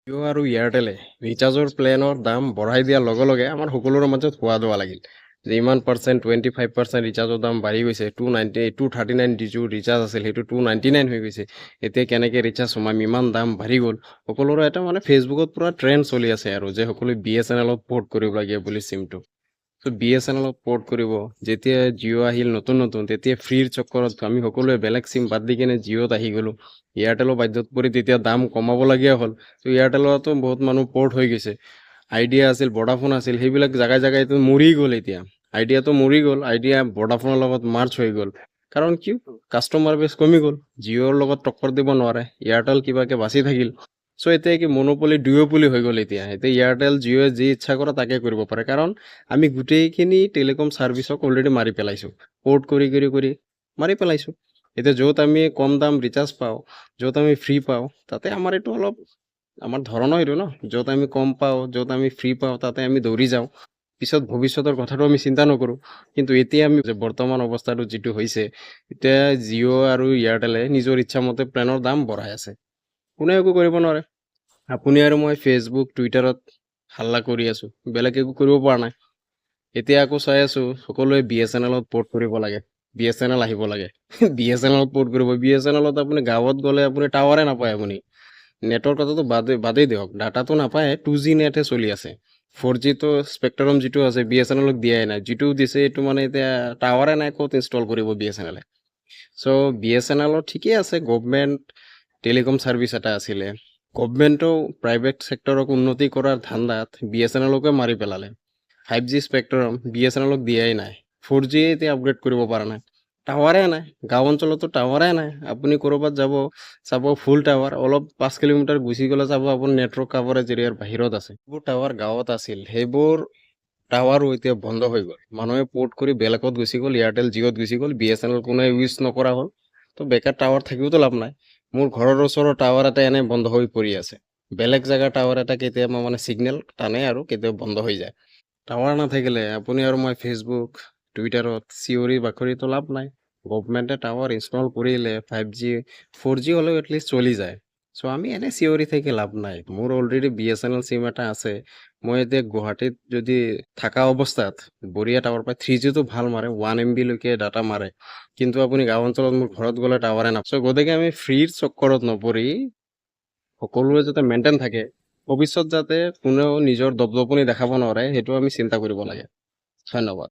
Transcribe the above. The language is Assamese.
জিঅ' আৰু এয়াৰটেলে ৰিচাৰ্জৰ প্লেনৰ দাম বঢ়াই দিয়াৰ লগে লগে আমাৰ সকলোৰে মাজত হোৱা দোৱা লাগিল যে ইমান পাৰ্চেণ্ট 25% ৰিচাৰ্জৰ দাম বাঢ়ি গৈছে 239 যিটো ৰিচাৰ্জ আছিল সেইটো 299 হৈ গৈছে এতিয়া কেনেকৈ ৰিচাৰ্জ সোমাম ইমান দাম বাঢ়ি গ'ল সকলোৰে এটা মানে ফেচবুকত পূৰা ট্ৰেণ্ড চলি আছে আৰু যে সকলোৱে BSNL পৰ্ট কৰিব লাগে বুলি চিমটো চ' BSNL পৰ্ট কৰিব যেতিয়া জিঅ' আহিল নতুন তেতিয়া ফ্ৰীৰ চক্কৰত আমি সকলোৱে বেলেগ চিম বাদ দি কিনে জিঅ'ত আহি গ'লোঁ এয়াৰটেলৰ বাধ্যত পৰি তেতিয়া দাম কমাবলগীয়া হ'ল ত' এয়াৰটেলতো বহুত মানুহ পৰ্ট হৈ গৈছে আইডিয়া আছিল ভোডাফোন আছিল সেইবিলাক জাগাইতো মৰি গ'ল এতিয়া আইডিয়াটো মৰি গ'ল আইডিয়া ভোডাফোনৰ লগত মাৰ্চ হৈ গ'ল কাৰণ কি কাষ্টমাৰ বেছ কমি গ'ল জিঅ'ৰ লগত টক্কৰ দিব নোৱাৰে এয়াৰটেল কিবাকে বাচি থাকিল চ' এতিয়া কি মনোপলি দুয়োপলি হৈ গ'ল এতিয়া এয়াৰটেল জিঅ'য়ে যি ইচ্ছা কৰে তাকে কৰিব পাৰে কাৰণ আমি গোটেইখিনি টেলিকম ছাৰ্ভিচক অলৰেডি মাৰি পেলাইছোঁ পৰ্ট কৰি মাৰি পেলাইছোঁ এতিয়া য'ত আমি কম দাম ৰিচাৰ্জ পাওঁ য'ত আমি ফ্ৰী পাওঁ তাতে আমাৰ এইটো অলপ আমাৰ ধৰণৰ এইটো ন য'ত আমি কম পাওঁ য'ত আমি ফ্ৰী পাওঁ তাতে আমি দৌৰি যাওঁ পিছত ভৱিষ্যতৰ কথাটো আমি চিন্তা নকৰোঁ কিন্তু এতিয়া আমি বৰ্তমান অৱস্থাটো যিটো হৈছে এতিয়া জিঅ' আৰু এয়াৰটেলে নিজৰ ইচ্ছামতে প্লেনৰ দাম বঢ়াই আছে কোনে একো কৰিব নোৱাৰে আপুনি আৰু মই ফেচবুক টুইটাৰত হাল্লা কৰি আছোঁ বেলেগ একো কৰিব পৰা নাই এতিয়া আকৌ চাই আছোঁ সকলোৱে BSNL পৰ্ট কৰিব লাগে BSNL আহিব লাগে BSNL পৰ্ট কৰিব BSNL আপুনি গাঁৱত গ'লে আপুনি টাৱাৰে নাপায় আপুনি নেটৰ কথাটো বাদেই দিয়ক ডাটাটো নাপায় 2G নেটহে চলি আছে 4G তো স্পেক্ট্ৰাম যিটো আছে BSNL দিয়াই নাই যিটো দিছে এইটো মানে এতিয়া টাৱাৰে নাই ক'ত ইনষ্টল কৰিব BSNL চ' BSNL ঠিকেই আছে গভমেণ্ট টেলিকম ছাৰ্ভিচ এটা আছিলে গভমেণ্টেও প্ৰাইভেট ছেক্টৰক উন্নতি কৰাৰ ধান্দাত BSNLকে মাৰি পেলালে 5G স্পেক্ট্ৰাম BSNLক দিয়াই নাই 4G এতিয়া আপগ্ৰেড কৰিব পৰা নাই টাৱাৰে নাই গাঁও অঞ্চলতো টাৱাৰে নাই আপুনি ক'ৰবাত যাব চাব ফুল টাৱাৰ অলপ 5 কিলোমিটাৰ গুচি গ'লে চাব আপুনি নেটৱৰ্ক কাভাৰেজ এৰিয়াৰ বাহিৰত আছে যিবোৰ টাৱাৰ গাঁৱত আছিল সেইবোৰ টাৱাৰো এতিয়া বন্ধ হৈ গ'ল মানুহে পৰ্ট কৰি বেলেগত গুচি গ'ল এয়াৰটেল জিঅ'ত গুচি গ'ল BSNL কোনে ইউজ নকৰা হ'ল তো বেকাৰ টাৱাৰ থাকিওতো লাভ নাই মোৰ ঘৰৰ ওচৰৰ টাৱাৰ এটা এনে বন্ধ হৈ পৰি আছে বেলেগ জেগাৰ টাৱাৰ এটা কেতিয়াবা মানে চিগনেল টানে আৰু কেতিয়াবা বন্ধ হৈ যায় টাৱাৰ নাথাকিলে আপুনি আৰু মই ফেচবুক টুইটাৰত চিঞৰি বাখৰিতো লাভ নাই গভমেণ্টে টাৱাৰ ইনষ্টল কৰিলে 5G 4G হ'লেও এটলিষ্ট চলি যায় চ' আমি এনে চিঞৰি থাকি লাভ নাই মোৰ অলৰেডি BSNL চিম এটা আছে মই এতিয়া গুৱাহাটীত যদি থকা অৱস্থাত বঢ়িয়া টাৱাৰ পাই 3Gটো ভাল মাৰে 1 MB লৈকে ডাটা মাৰে কিন্তু আপুনি গাঁও অঞ্চলত মোৰ ঘৰত গ'লে টাৱাৰে নাপায় চ' গতিকে আমি ফ্ৰীৰ চক্কৰত নপৰি সকলোৱে যাতে মেইনটেইন থাকে ভৱিষ্যত যাতে কোনেও নিজৰ দপদপনি দেখাব নোৱাৰে সেইটো আমি চিন্তা কৰিব লাগে ধন্যবাদ